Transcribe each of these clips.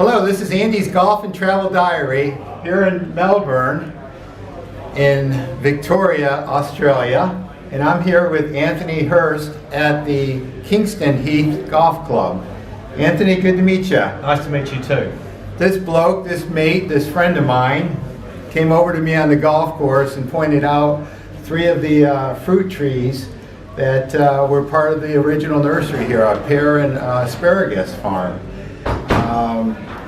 Hello, this is Andy's Golf and Travel Diary here in Melbourne, in Victoria, Australia. And I'm here with Antony Hirst at the Kingston Heath Golf Club. Antony, good to meet you. Nice to meet you too. This bloke, this mate, this friend of mine came over to me on the golf course and pointed out 3 of the fruit trees that were part of the original nursery here, a pear and asparagus farm.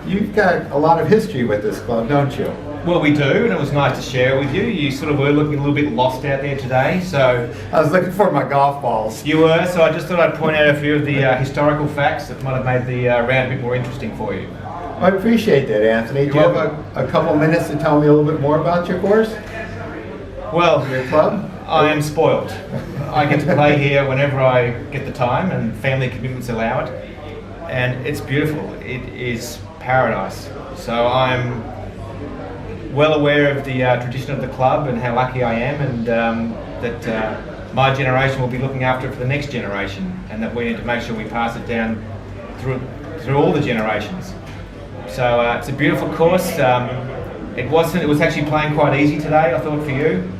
You've got a lot of history with this club, don't you? Well, we do, and it was nice to share it with you. You sort of were looking a little bit lost out there today, so... I was looking for my golf balls. You were, so I just thought I'd point out a few of the historical facts that might have made the round a bit more interesting for you. I appreciate that, Anthony. Do you have a couple minutes to tell me a little bit more about your course? Well, your club? I am spoiled. I get to play here whenever I get the time and family commitments allow it. And it's beautiful. It is paradise. So I'm well aware of the tradition of the club and how lucky I am, and that my generation will be looking after it for the next generation, and that we need to make sure we pass it down through all the generations. So it's a beautiful course. It was actually playing quite easy today, I thought, for you.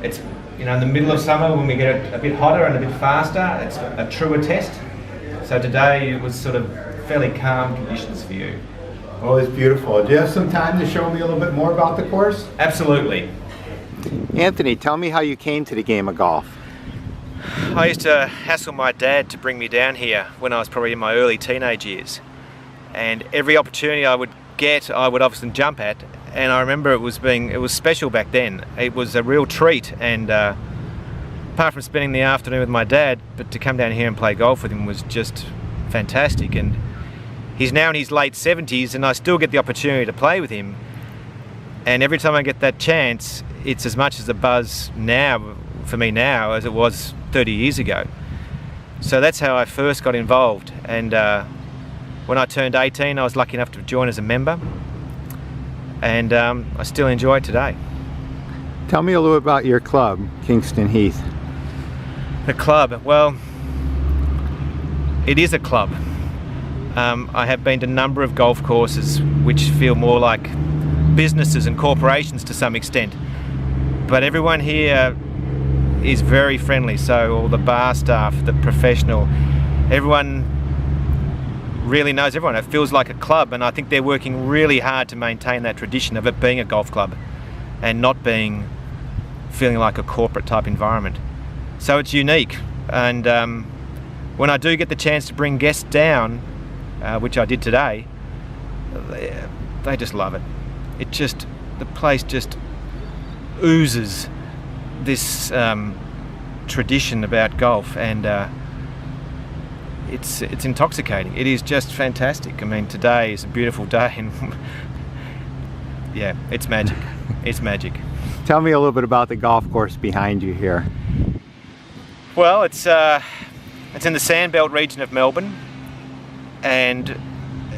It's in the middle of summer when we get a bit hotter and a bit faster, it's a truer test. So today it was sort of fairly calm conditions for you. Oh, it's beautiful. Do you have some time to show me a little bit more about the course? Absolutely. Anthony, tell me how you came to the game of golf. I used to hassle my dad to bring me down here when I was probably in my early teenage years. And every opportunity I would get, I would often jump at. And I remember it was special back then. It was a real treat. And apart from spending the afternoon with my dad, but to come down here and play golf with him was just fantastic. And he's now in his late 70s, and I still get the opportunity to play with him. And every time I get that chance, it's as much as a buzz now, for me now, as it was 30 years ago. So that's how I first got involved. And when I turned 18, I was lucky enough to join as a member. And I still enjoy it today. Tell me a little about your club, Kingston Heath. The club, well, it is a club. I have been to a number of golf courses which feel more like businesses and corporations to some extent. But everyone here is very friendly, so all the bar staff, the professional, everyone really knows everyone. It feels like a club, and I think they're working really hard to maintain that tradition of it being a golf club and not feeling like a corporate type environment. So it's unique, and when I do get the chance to bring guests down, which I did today, they just love it. The place just oozes this tradition about golf, and it's intoxicating. It is just fantastic. I mean, today is a beautiful day, and yeah, it's magic. It's magic. Tell me a little bit about the golf course behind you here. Well, it's in the Sandbelt region of Melbourne, and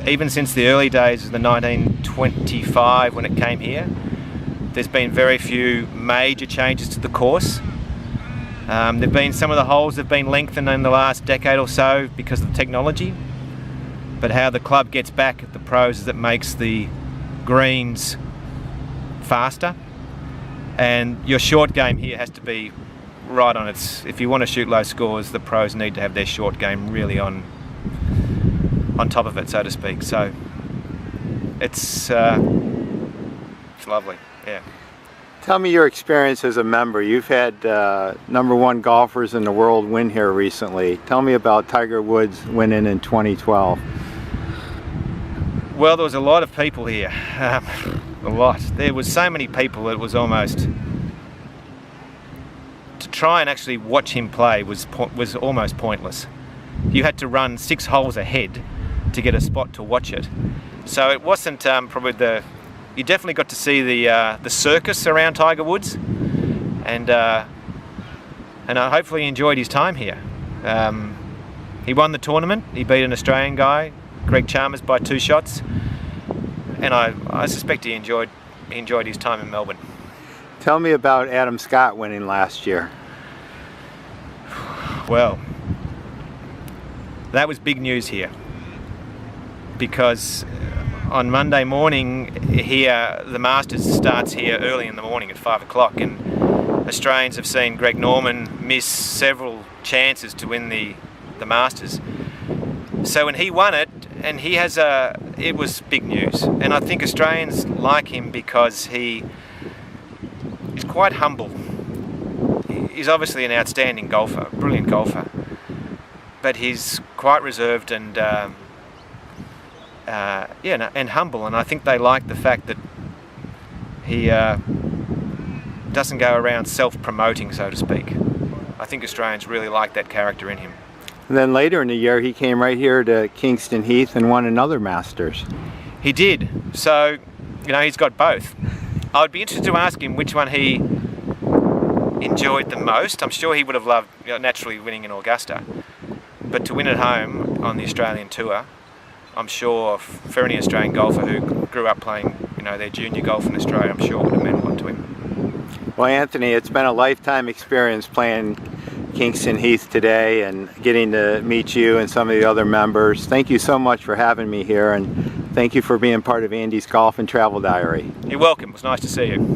even since the early days of the 1925 when it came here, there's been very few major changes to the course. There've been some of the holes have been lengthened in the last decade or so because of the technology, but how the club gets back at the pros is it makes the greens faster, and your short game here has to be right on its. If you want to shoot low scores, the pros need to have their short game really on top of it, so to speak. So it's lovely, yeah. Tell me your experience as a member. You've had #1 golfers in the world win here recently. Tell me about Tiger Woods winning in 2012. Well, there was a lot of people here. A lot. There was so many people it was almost... To try and actually watch him play was almost pointless. You had to run 6 holes ahead to get a spot to watch it. So it wasn't probably you definitely got to see the circus around Tiger Woods, and I hopefully enjoyed his time here. He won the tournament. He beat an Australian guy, Greg Chalmers, by 2 shots, and I suspect he enjoyed his time in Melbourne. Tell me about Adam Scott winning last year. Well, that was big news here, because on Monday morning here, the Masters starts here early in the morning at 5 o'clock, and Australians have seen Greg Norman miss several chances to win the Masters. So when he won it, and it was big news. And I think Australians like him because he is quite humble. He's obviously an outstanding golfer, brilliant golfer, but he's quite reserved and and humble. And I think they like the fact that he doesn't go around self-promoting, so to speak. I think Australians really like that character in him. And then later in the year, he came right here to Kingston Heath and won another Masters. He did. So, he's got both. I would be interested to ask him which one he enjoyed the most. I'm sure he would have loved naturally winning in Augusta, but to win at home on the Australian tour, I'm sure for any Australian golfer who grew up playing their junior golf in Australia, I'm sure would have meant a lot to him. Well, Anthony, it's been a lifetime experience playing Kingston Heath today and getting to meet you and some of the other members. Thank you so much for having me here, and thank you for being part of Andy's Golf and Travel Diary. You're welcome. It was nice to see you.